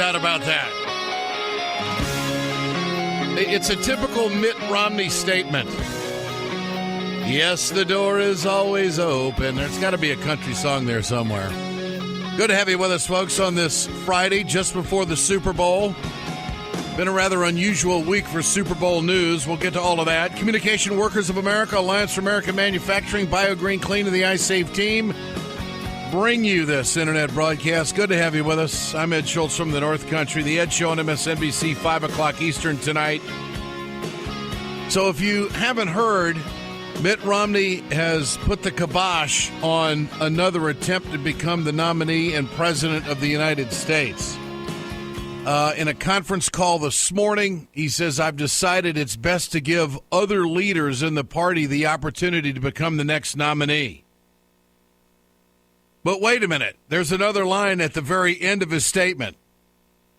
doubt about that. It's a typical Mitt Romney statement. Yes, the door is always open. There's got to be a country song there somewhere. Good to have you with us, folks, on this Friday, just before the Super Bowl. Been a rather unusual week for Super Bowl news. We'll get to all of that. Communication Workers of America, Alliance for American Manufacturing, BioGreen Clean, and the iSafe team bring you this internet broadcast. Good to have you with us. I'm Ed Schultz from the North Country. The Ed Show on MSNBC, 5 o'clock Eastern tonight. So if you haven't heard, Mitt Romney has put the kibosh on another attempt to become the nominee and president of the United States. In a conference call this morning, he says, I've decided it's best to give other leaders in the party the opportunity to become the next nominee. But wait a minute. There's another line at the very end of his statement.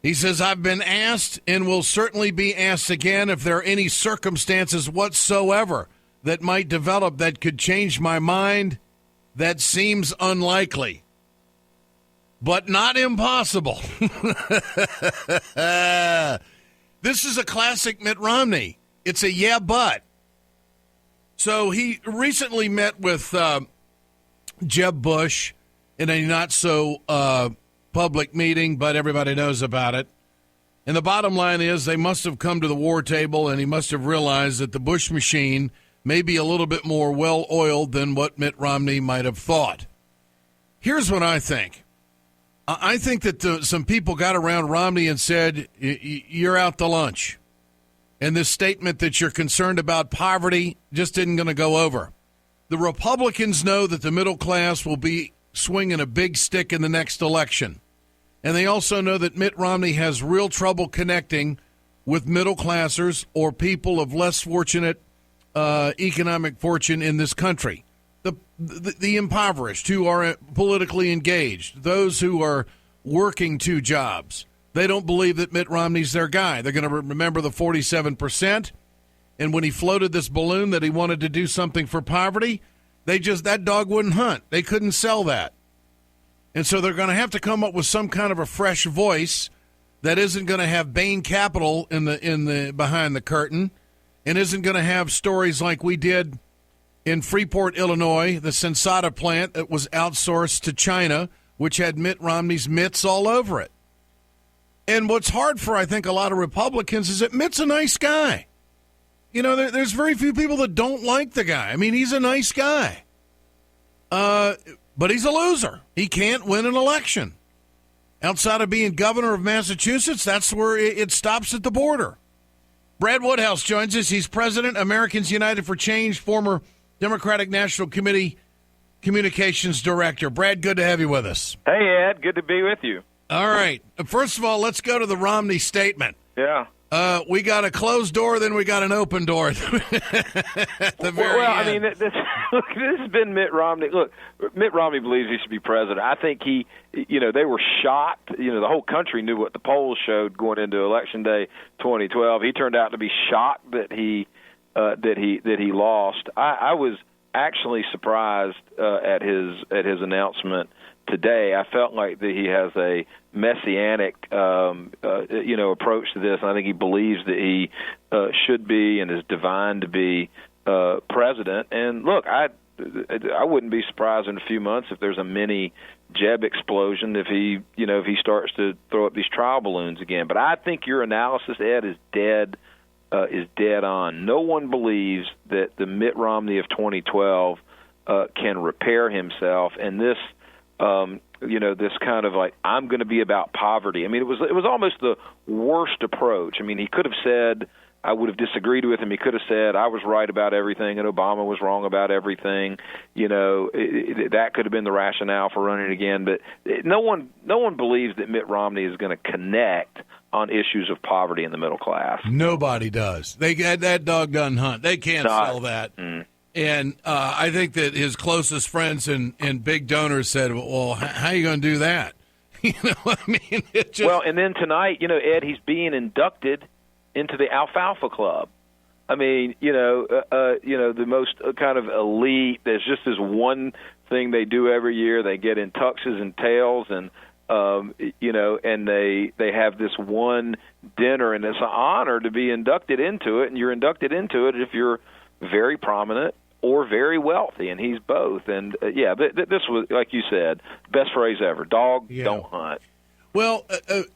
He says, I've been asked and will certainly be asked again if there are any circumstances whatsoever that might develop that could change my mind. That seems unlikely, but not impossible. This is a classic Mitt Romney. It's a yeah, but. So he recently met with Jeb Bush in a not-so-public meeting, but everybody knows about it. And the bottom line is they must have come to the war table, and he must have realized that the Bush machine may be a little bit more well-oiled than what Mitt Romney might have thought. Here's what I think. I think that some people got around Romney and said, you're out to lunch. And this statement that you're concerned about poverty just isn't going to go over. The Republicans know that the middle class will be swinging a big stick in the next election. And they also know that Mitt Romney has real trouble connecting with middle classers or people of less fortunate economic fortune in this country. The impoverished who are politically engaged, those who are working two jobs. They don't believe that Mitt Romney's their guy. They're going to remember the 47%. And when he floated this balloon that he wanted to do something for poverty, that dog wouldn't hunt. They couldn't sell that. And so they're going to have to come up with some kind of a fresh voice that isn't going to have Bain Capital in the behind the curtain and isn't going to have stories like we did in Freeport, Illinois, the Sensata plant that was outsourced to China, which had Mitt Romney's mitts all over it. And what's hard for, I think, a lot of Republicans is that Mitt's a nice guy. You know, there's very few people that don't like the guy. I mean, he's a nice guy. But he's a loser. He can't win an election. Outside of being governor of Massachusetts, that's where it stops at the border. Brad Woodhouse joins us. He's president, Americans United for Change, former Democratic National Committee Communications Director. Brad, good to have you with us. Hey, Ed. Good to be with you. All right. First of all, let's go to the Romney statement. Yeah. We got a closed door, then we got an open door at the very end. I mean, this has been Mitt Romney. Look, Mitt Romney believes he should be president. I think they were shocked. The whole country knew what the polls showed going into Election Day 2012. He turned out to be shocked that he lost. I was actually surprised at his announcement today. I felt like that he has a messianic, approach to this, and I think he believes that he should be and is divine to be president. And look, I wouldn't be surprised in a few months if there's a mini Jeb explosion if he starts to throw up these trial balloons again. But I think your analysis, Ed, is dead on. No one believes that the Mitt Romney of 2012 can repair himself, and this this kind of like, I'm going to be about poverty. I mean, it was almost the worst approach. I mean, he could have said, I would have disagreed with him. He could have said, I was right about everything and Obama was wrong about everything. That could have been the rationale for running again. But no one believes that Mitt Romney is going to connect on issues of poverty in the middle class. Nobody does. They got that dog doesn't hunt. They can't sell that. And I think that his closest friends and big donors said, well, how are you going to do that? You know what I mean? Well, and then tonight, Ed, he's being inducted into the Alfalfa Club. I mean, the most kind of elite. There's just this one thing they do every year. They get in tuxes and tails and and they have this one dinner, and it's an honor to be inducted into it, and you're inducted into it if you're very prominent or very wealthy, and he's both. And, this was, like you said, best phrase ever, dog, don't hunt. Well,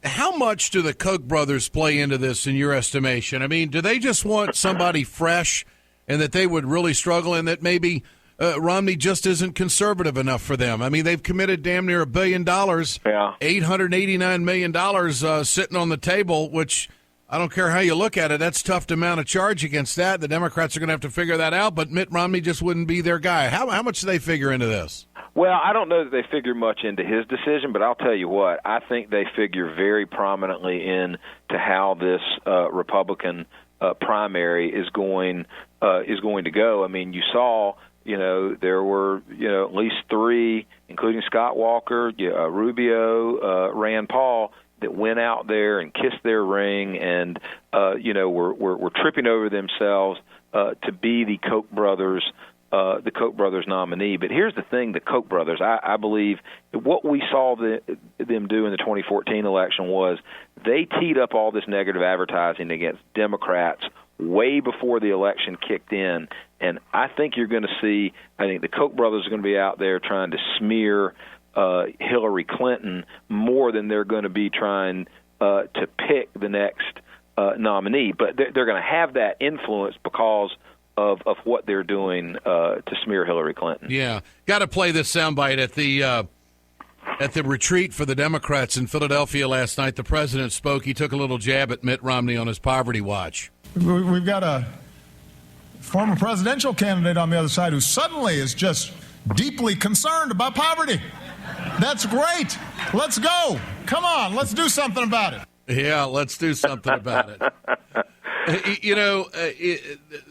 how much do the Koch brothers play into this in your estimation? I mean, do they just want somebody fresh and that they would really struggle and that maybe Romney just isn't conservative enough for them? I mean, they've committed damn near $1 billion, $889 million sitting on the table, which I don't care how you look at it. That's tough to mount a charge against that. The Democrats are going to have to figure that out, but Mitt Romney just wouldn't be their guy. How much do they figure into this? Well, I don't know that they figure much into his decision, but I'll tell you what, I think they figure very prominently into how this Republican primary is going to go. I mean, you saw, there were, at least three, including Scott Walker, Rubio, Rand Paul, that went out there and kissed their ring and, were tripping over themselves to be the Koch brothers nominee. But here's the thing, the Koch brothers, I believe what we saw them do in the 2014 election was they teed up all this negative advertising against Democrats way before the election kicked in. And I think you're going to see, I think the Koch brothers are going to be out there trying to smear Hillary Clinton more than they're going to be trying to pick the next nominee. But they're going to have that influence because of what they're doing to smear Hillary Clinton. Yeah, got to play this soundbite at the retreat for the Democrats in Philadelphia last night. The president spoke. He took a little jab at Mitt Romney on his poverty watch. We've got a former presidential candidate on the other side who suddenly is just deeply concerned about poverty. That's great. Let's go. Come on, let's do something about it. Yeah, let's do something about it.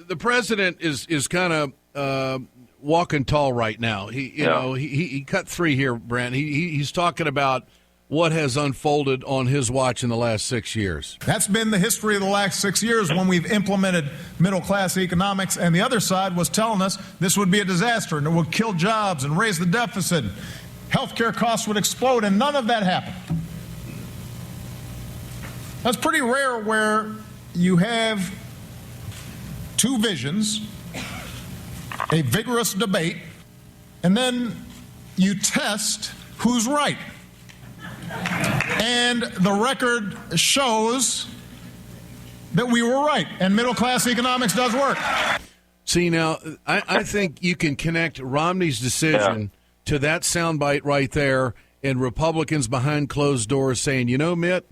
The president is kind of walking tall right now. He cut three here, Brent. He's talking about what has unfolded on his watch in the last 6 years. That's been the history of the last 6 years when we've implemented middle-class economics, and the other side was telling us this would be a disaster and it would kill jobs and raise the deficit. Healthcare costs would explode, and none of that happened. That's pretty rare where you have two visions, a vigorous debate, and then you test who's right. And the record shows that we were right, and middle-class economics does work. See, now, I think you can connect Romney's decision to that soundbite right there and Republicans behind closed doors saying, Mitt,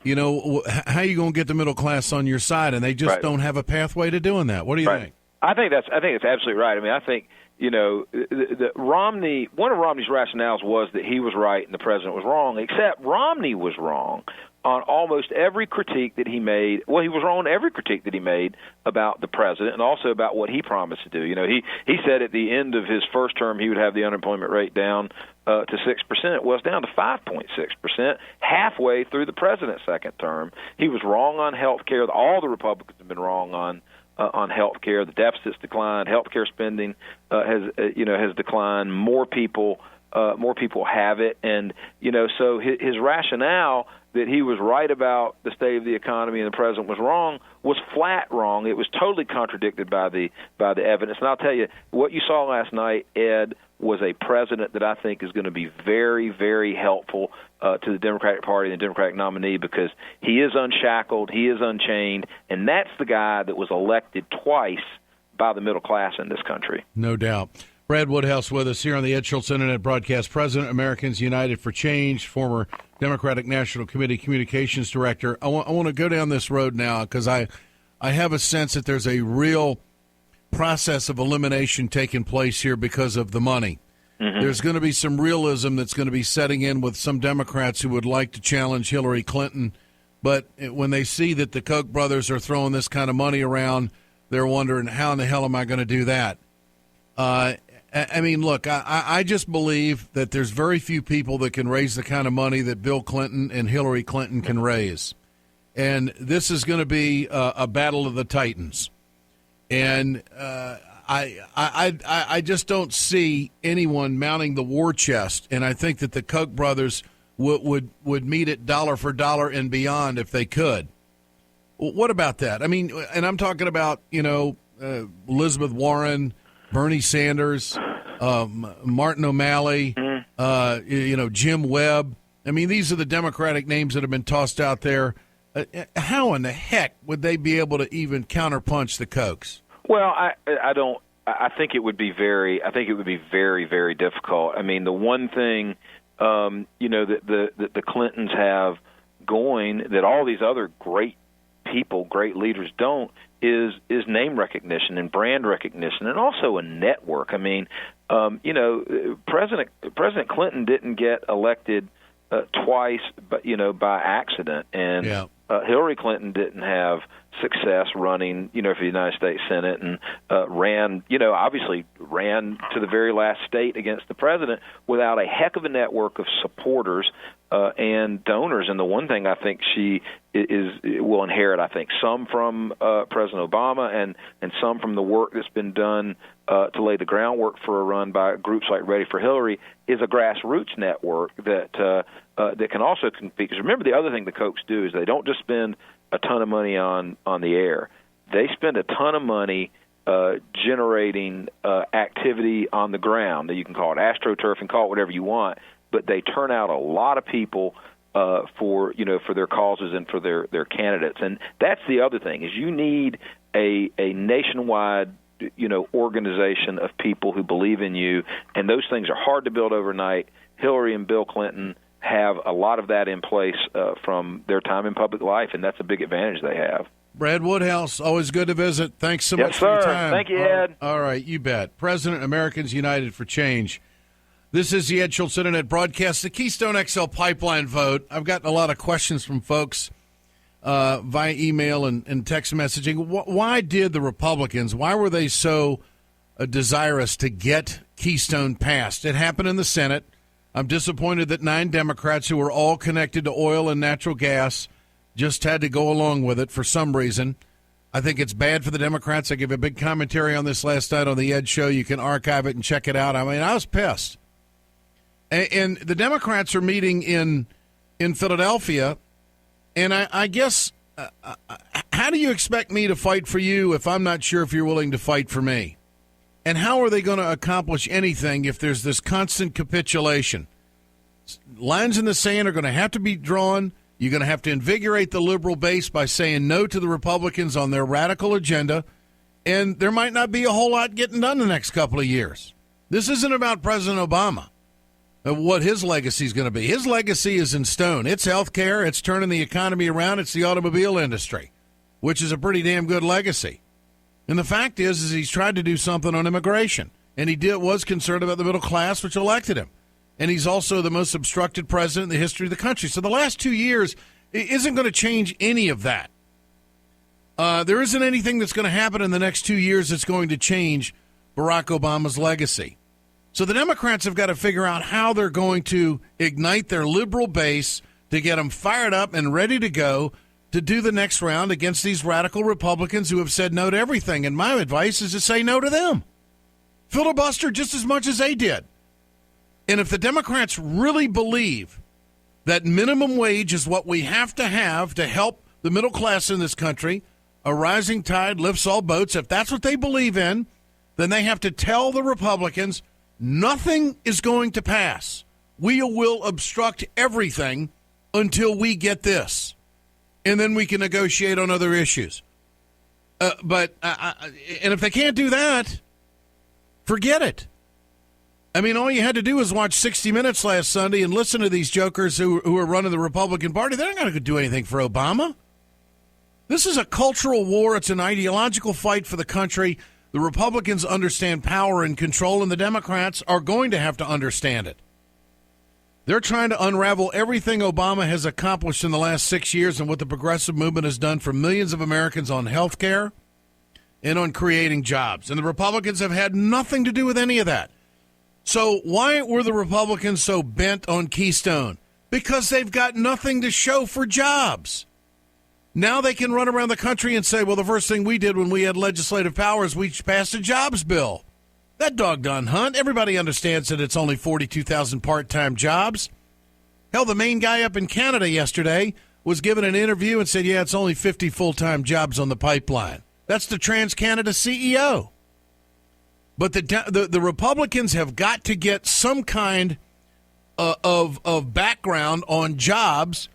how are you going to get the middle class on your side? And they just don't have a pathway to doing that. What do you think? I think that's absolutely right. I mean, I think, the Romney, one of Romney's rationales was that he was right and the president was wrong, except Romney was wrong on almost every critique that he made. Well, he was wrong on every critique that he made about the president and also about what he promised to do. He said at the end of his first term he would have the unemployment rate down to 6%. Well, it's down to 5.6% halfway through the president's second term. He was wrong on health care. All the Republicans have been wrong on health care. The deficit's declined. Health care spending has declined. More people have it, and so his rationale that he was right about the state of the economy and the president was wrong was flat wrong. It was totally contradicted by the evidence. And I'll tell you, what you saw last night, Ed, was a president that I think is going to be very, very helpful to the Democratic Party and the Democratic nominee because he is unshackled, he is unchained, and that's the guy that was elected twice by the middle class in this country. No doubt. Brad Woodhouse with us here on the Ed Schultz Internet Broadcast, President, Americans United for Change, former Democratic National Committee Communications Director. I want to go down this road now because I have a sense that there's a real process of elimination taking place here because of the money. Mm-hmm. There's going to be some realism that's going to be setting in with some Democrats who would like to challenge Hillary Clinton, but when they see that the Koch brothers are throwing this kind of money around, they're wondering, how in the hell am I going to do that? I mean, look, I just believe that there's very few people that can raise the kind of money that Bill Clinton and Hillary Clinton can raise. And this is going to be a battle of the Titans. And I just don't see anyone mounting the war chest. And I think that the Koch brothers would meet it dollar for dollar and beyond if they could. What about that? I mean, and I'm talking about, Elizabeth Warren, Bernie Sanders, Martin O'Malley, Jim Webb. I mean, these are the Democratic names that have been tossed out there. How in the heck would they be able to even counterpunch the Kochs? Well, I don't. I think it would be very. I think it would be very, very difficult. I mean, the one thing, that the Clintons have going that all these other great people, great leaders don't, is name recognition and brand recognition, and also a network. I mean, President Clinton didn't get elected twice, but by accident, and Hillary Clinton didn't have success running, for the United States Senate, and obviously ran to the very last state against the president without a heck of a network of supporters and donors. And the one thing I think she will inherit, I think, some from President Obama and some from the work that's been done to lay the groundwork for a run by groups like Ready for Hillary, is a grassroots network that can also compete. Because remember, the other thing the Kochs do is they don't just spend a ton of money on the air. They spend a ton of money generating activity on the ground. You can call it AstroTurf and call it whatever you want, but they turn out a lot of people for their causes and for their candidates. And that's the other thing, is you need a nationwide organization of people who believe in you, and those things are hard to build overnight. Hillary and Bill Clinton have a lot of that in place from their time in public life, and that's a big advantage they have. Brad Woodhouse, always good to visit. Thanks so much for your time. Thank you, Ed. All right, you bet. President, Americans United for Change. This is the Ed Schultz Internet broadcast, the Keystone XL Pipeline vote. I've gotten a lot of questions from folks via email and text messaging. Why did the Republicans, why were they so desirous to get Keystone passed? It happened in the Senate. I'm disappointed that 9 Democrats who were all connected to oil and natural gas just had to go along with it for some reason. I think it's bad for the Democrats. I gave a big commentary on this last night on the Ed Show. You can archive it and check it out. I mean, I was pissed. And the Democrats are meeting in Philadelphia, and I guess how do you expect me to fight for you if I'm not sure if you're willing to fight for me? And how are they going to accomplish anything if there's this constant capitulation? Lines in the sand are going to have to be drawn. You're going to have to invigorate the liberal base by saying no to the Republicans on their radical agenda, and there might not be a whole lot getting done the next couple of years. This isn't about President Obama, what his legacy is going to be. His legacy is in stone. It's health care. It's turning the economy around. It's the automobile industry, which is a pretty damn good legacy. And the fact is he's tried to do something on immigration, and was concerned about the middle class, which elected him. And he's also the most obstructed president in the history of the country. So the last 2 years isn't going to change any of that. There isn't anything that's going to happen in the next 2 years that's going to change Barack Obama's legacy. So the Democrats have got to figure out how they're going to ignite their liberal base to get them fired up and ready to go to do the next round against these radical Republicans who have said no to everything. And my advice is to say no to them. Filibuster just as much as they did. And if the Democrats really believe that minimum wage is what we have to help the middle class in this country, a rising tide lifts all boats, if that's what they believe in, then they have to tell the Republicans nothing is going to pass. We will obstruct everything until we get this. And then we can negotiate on other issues. And if they can't do that, forget it. I mean, all you had to do was watch 60 Minutes last Sunday and listen to these jokers who are running the Republican Party. They're not going to do anything for Obama. This is a cultural war. It's an ideological fight for the country. The Republicans understand power and control, and the Democrats are going to have to understand it. They're trying to unravel everything Obama has accomplished in the last 6 years and what the progressive movement has done for millions of Americans on health care and on creating jobs. And the Republicans have had nothing to do with any of that. So why were the Republicans so bent on Keystone? Because they've got nothing to show for jobs. Now they can run around the country and say, well, the first thing we did when we had legislative powers, we passed a jobs bill. That doggone hunt. Everybody understands that it's only 42,000 part-time jobs. Hell, the main guy up in Canada yesterday was given an interview and said, yeah, it's only 50 full-time jobs on the pipeline. That's the TransCanada CEO. But the Republicans have got to get some kind of background on jobs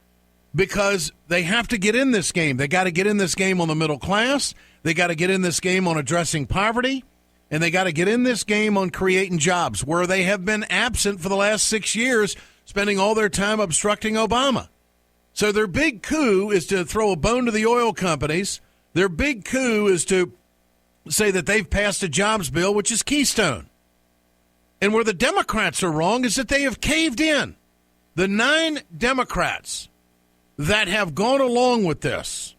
because they have to get in this game. They got to get in this game on the middle class. They got to get in this game on addressing poverty. And they got to get in this game on creating jobs where they have been absent for the last 6 years, spending all their time obstructing Obama. So their big coup is to throw a bone to the oil companies. Their big coup is to say that they've passed a jobs bill, which is Keystone. And where the Democrats are wrong is that they have caved in. The 9 Democrats that have gone along with this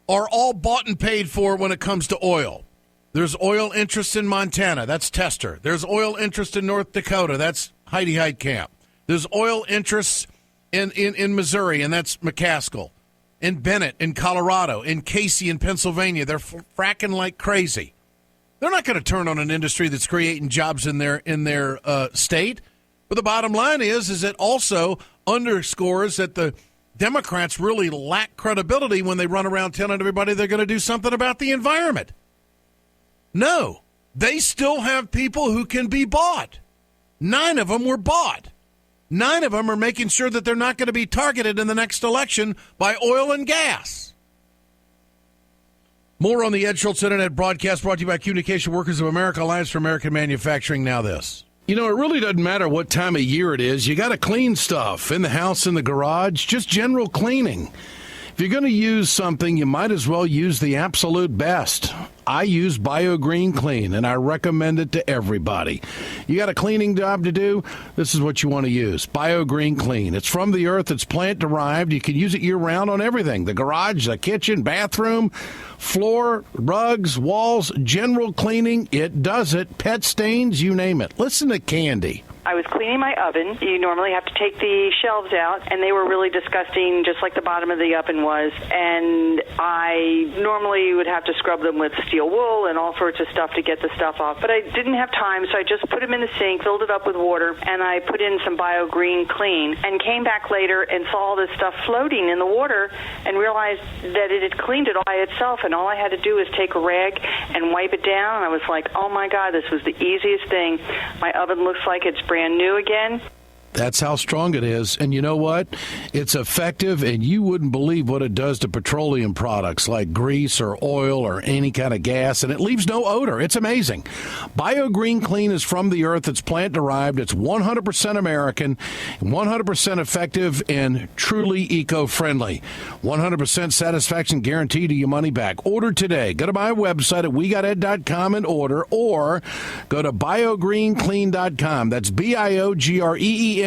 are all bought and paid for when it comes to oil. There's oil interests in Montana. That's Tester. There's oil interest in North Dakota. That's Heidi Heitkamp. There's oil interests in Missouri, and that's McCaskill. In Bennett, in Colorado, in Casey, in Pennsylvania. They're fracking like crazy. They're not going to turn on an industry that's creating jobs in their state. But the bottom line is it also underscores that the Democrats really lack credibility when they run around telling everybody they're going to do something about the environment. No, they still have people who can be bought. 9 of them were bought. 9 of them are making sure that they're not going to be targeted in the next election by oil and gas. More on the Ed Schultz Internet broadcast brought to you by Communication Workers of America, Alliance for American Manufacturing. Now this. You know, it really doesn't matter what time of year it is. You got to clean stuff in the house, in the garage, just general cleaning. If you're going to use something, you might as well use the absolute best. I use BioGreen Clean, and I recommend it to everybody. You got a cleaning job to do? This is what you want to use. BioGreen Clean. It's from the earth. It's plant-derived. You can use it year-round on everything. The garage, the kitchen, bathroom, floor, rugs, walls, general cleaning. It does it. Pet stains, you name it. Listen to Candy. I was cleaning my oven. You normally have to take the shelves out, and they were really disgusting, just like the bottom of the oven was. And I normally would have to scrub them with steel wool and all sorts of stuff to get the stuff off. But I didn't have time, so I just put them in the sink, filled it up with water, and I put in some BioGreen Clean, and came back later and saw all this stuff floating in the water and realized that it had cleaned it all by itself, and all I had to do was take a rag and wipe it down. And I was like, oh, my God, this was the easiest thing. My oven looks like it's brand new again. That's how strong it is. And you know what? It's effective, and you wouldn't believe what it does to petroleum products like grease or oil or any kind of gas, and it leaves no odor. It's amazing. BioGreen Clean is from the earth. It's plant-derived. It's 100% American, 100% effective, and truly eco-friendly. 100% satisfaction guarantee to your money back. Order today. Go to my website at WeGotEd.com and order, or go to BioGreenClean.com. That's BioGreenClean.com.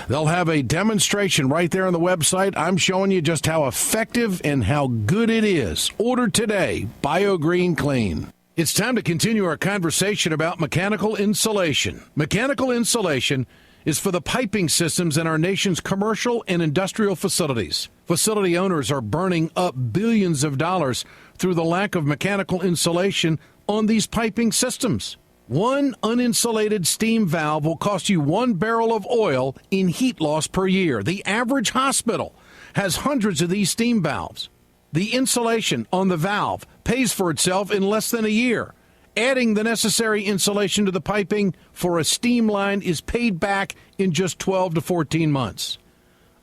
They'll have a demonstration right there on the website. I'm showing you just how effective and how good it is. Order today. BioGreen Clean. It's time to continue our conversation about mechanical insulation. Mechanical insulation is for the piping systems in our nation's commercial and industrial facilities. Facility owners are burning up billions of dollars through the lack of mechanical insulation on these piping systems. One uninsulated steam valve will cost you 1 barrel of oil in heat loss per year. The average hospital has hundreds of these steam valves. The insulation on the valve pays for itself in less than a year. Adding the necessary insulation to the piping for a steam line is paid back in just 12 to 14 months.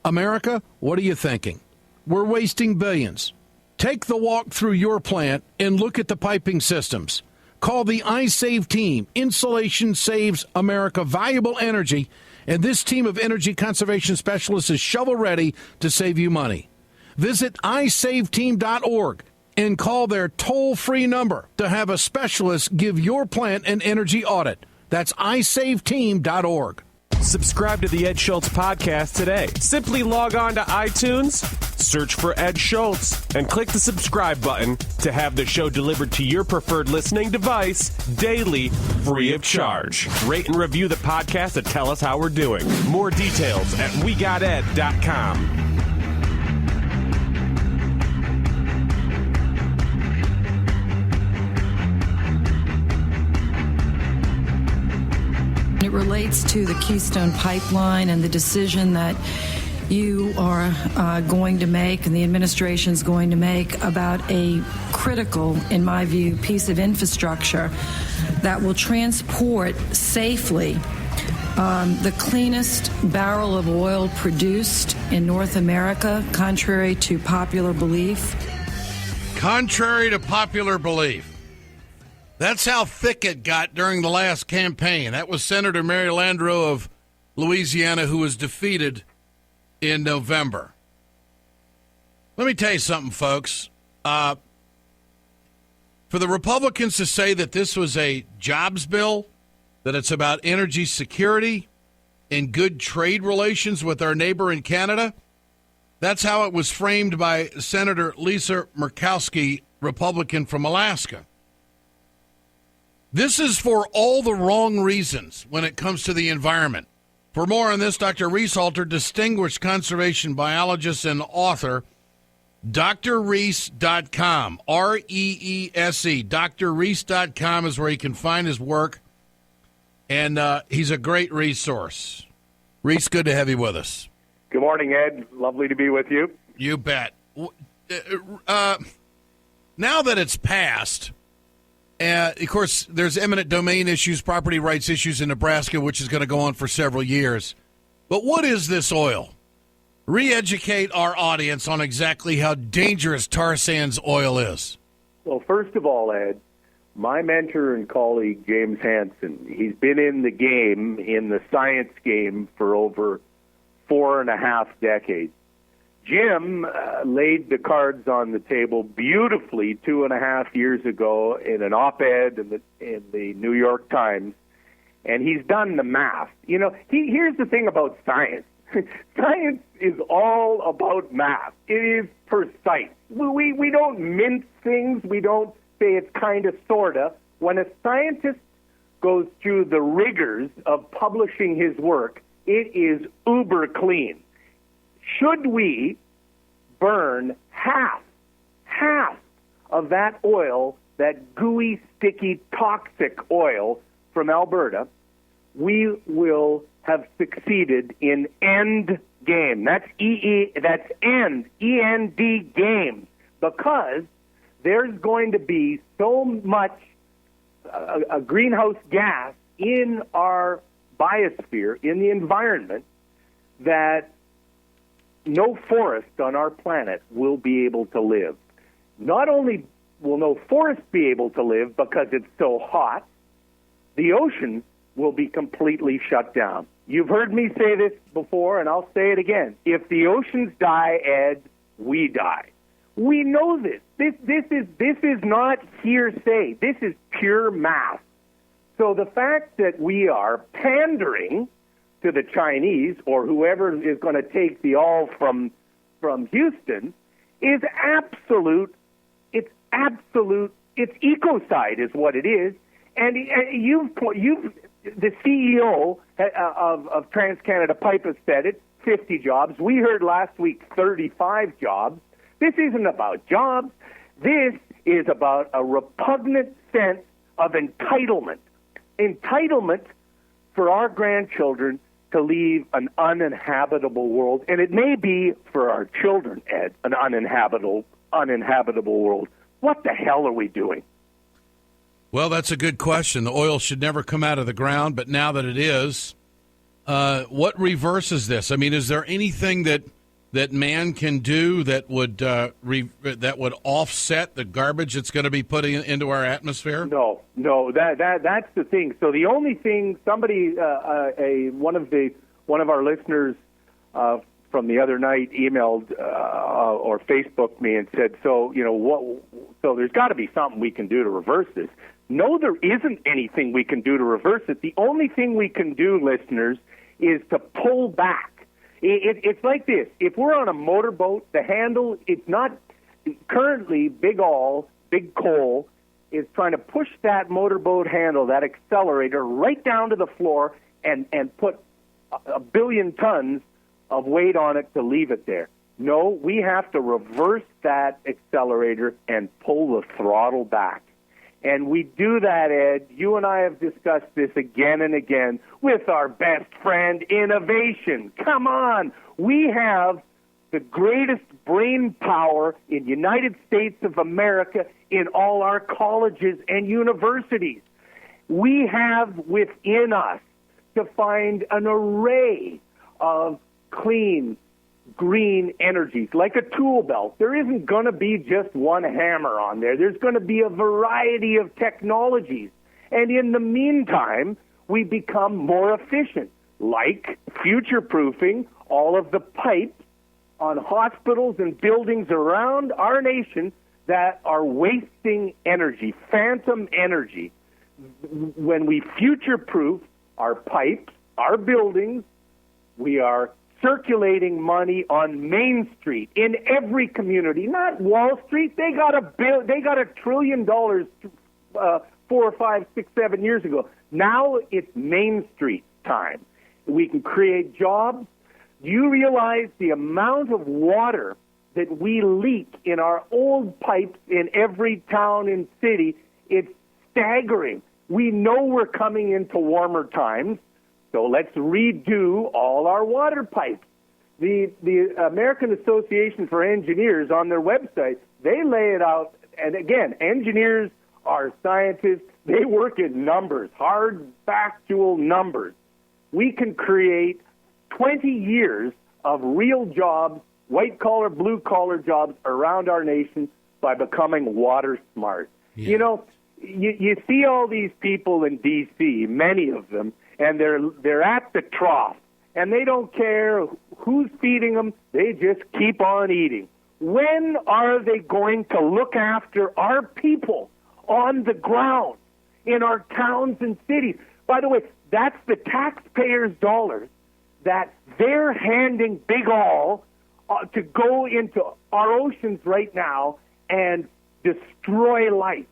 America, what are you thinking? We're wasting billions. Take the walk through your plant and look at the piping systems. Call the iSave team. Insulation saves America valuable energy, and this team of energy conservation specialists is shovel-ready to save you money. Visit iSaveTeam.org and call their toll-free number to have a specialist give your plant an energy audit. That's iSaveTeam.org. Subscribe to the Ed Schultz Podcast today. Simply log on to iTunes, search for Ed Schultz, and click the subscribe button to have the show delivered to your preferred listening device daily, free of charge. Rate and review the podcast to tell us how we're doing. More details at WeGotEd.com. It relates to the Keystone Pipeline and the decision that you are going to make and the administration's going to make about a critical, in my view, piece of infrastructure that will transport safely the cleanest barrel of oil produced in North America, contrary to popular belief. Contrary to popular belief. That's how thick it got during the last campaign. That was Senator Mary Landrieu of Louisiana, who was defeated in November. Let me tell you something, folks. For the Republicans to say that this was a jobs bill, that it's about energy security and good trade relations with our neighbor in Canada, that's how it was framed by Senator Lisa Murkowski, Republican from Alaska. This is for all the wrong reasons when it comes to the environment. For more on this, Dr. Reese Halter, distinguished conservation biologist and author, drreese.com, R-E-E-S-E. drreese.com is where you can find his work, and he's a great resource. Reese, good to have you with us. Good morning, Ed. Lovely to be with you. You bet. Now that it's passed, of course, there's eminent domain issues, property rights issues in Nebraska, which is going to go on for several years. But what is this oil? Re-educate our audience on exactly how dangerous tar sands oil is. Well, first of all, Ed, my mentor and colleague, James Hansen, he's been in the game, in the science game, for over 4.5 decades. Jim laid the cards on the table beautifully 2.5 years ago in an op-ed in the New York Times, and he's done the math. You know, here's the thing about science. Science is all about math. It is precise. We don't mince things. We don't say it's kind of, sort of. When a scientist goes through the rigors of publishing his work, it is uber clean. Should we burn half of that oil, that gooey, sticky, toxic oil from Alberta, we will have succeeded in end game. That's end, E-N-D game, because there's going to be so much a greenhouse gas in our biosphere, in the environment, that no forest on our planet will be able to live. Not only will no forest be able to live because it's so hot, the ocean will be completely shut down. You've heard me say this before, and I'll say it again. If the oceans die, Ed, we die. We know this. This is not hearsay. This is pure math. So the fact that we are pandering to the Chinese or whoever is going to take the oil from Houston is absolute. It's absolute. It's ecocide is what it is. And you've the CEO of TransCanada Pipe has said it. 50 jobs. We heard last week 35 jobs. This isn't about jobs. This is about a repugnant sense of entitlement. Entitlement for our grandchildren to leave an uninhabitable world. And it may be for our children, Ed, an uninhabitable world. What the hell are we doing? Well, that's a good question. The oil should never come out of the ground, but now that it is, what reverses this? I mean, is there anything that man can do that would offset the garbage that's going to be put into our atmosphere? No. That's the thing. So the only thing one of our listeners from the other night emailed or Facebooked me and said, so there's got to be something we can do to reverse this. No, there isn't anything we can do to reverse it. The only thing we can do, listeners, is to pull back. It's like this. If we're on a motorboat, the handle, it's not currently Big Coal is trying to push that motorboat handle, that accelerator, right down to the floor and put 1 billion tons of weight on it to leave it there. No, we have to reverse that accelerator and pull the throttle back. And we do that, Ed. You and I have discussed this again and again with our best friend, innovation. Come on. We have the greatest brain power in the United States of America in all our colleges and universities. We have within us to find an array of clean, green energies, like a tool belt. There isn't going to be just one hammer on there. There's going to be a variety of technologies. And in the meantime, we become more efficient, like future-proofing all of the pipes on hospitals and buildings around our nation that are wasting energy, phantom energy. When we future-proof our pipes, our buildings, we are circulating money on Main Street in every community, not Wall Street. They got $1 trillion 4, 5, 6, 7 years ago. Now it's Main Street time. We can create jobs. Do you realize the amount of water that we leak in our old pipes in every town and city? It's staggering. We know we're coming into warmer times, so let's redo all our water pipes. The American Association for Engineers, on their website, they lay it out. And again, engineers are scientists. They work in numbers, hard, factual numbers. We can create 20 years of real jobs, white-collar, blue-collar jobs around our nation by becoming water smart. Yeah. You know, you see all these people in D.C., many of them, and they're at the trough, and they don't care who's feeding them. They just keep on eating. When are they going to look after our people on the ground in our towns and cities? By the way, that's the taxpayers' dollars that they're handing big all to go into our oceans right now and destroy life.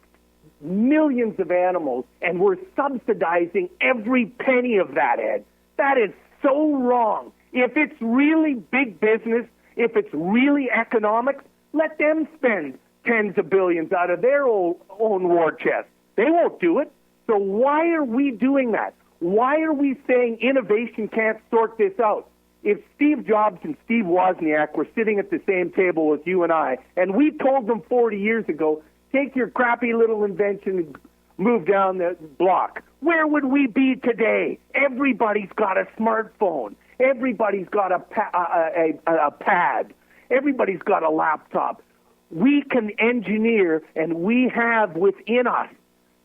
Millions of animals, and we're subsidizing every penny of that, Ed. That is so wrong. If it's really big business, if it's really economics, let them spend tens of billions out of their own war chest. They won't do it. So why are we doing that? Why are we saying innovation can't sort this out? If Steve Jobs and Steve Wozniak were sitting at the same table with you and I, and we told them 40 years ago, take your crappy little invention and move down the block, where would we be today? Everybody's got a smartphone. Everybody's got a pad. Everybody's got a laptop. We can engineer, and we have within us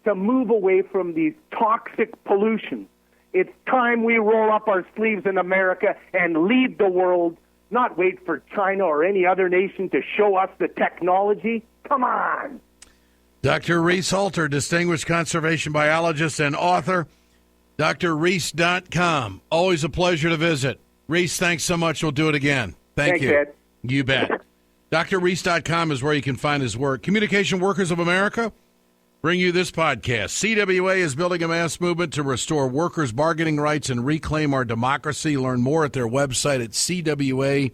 to move away from these toxic pollutions. It's time we roll up our sleeves in America and lead the world, not wait for China or any other nation to show us the technology. Come on. Dr. Reese Halter, distinguished conservation biologist and author, drreese.com. Always a pleasure to visit. Reese, thanks so much. We'll do it again. Thanks, you. Ed. You bet. drreese.com is where you can find his work. Communication Workers of America bring you this podcast. CWA is building a mass movement to restore workers' bargaining rights and reclaim our democracy. Learn more at their website at cwa-union.org.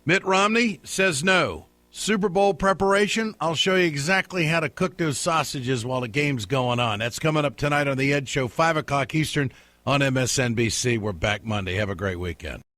Mitt Romney says no. Super Bowl preparation, I'll show you exactly how to cook those sausages while the game's going on. That's coming up tonight on The Ed Show, 5 o'clock Eastern on MSNBC. We're back Monday. Have a great weekend.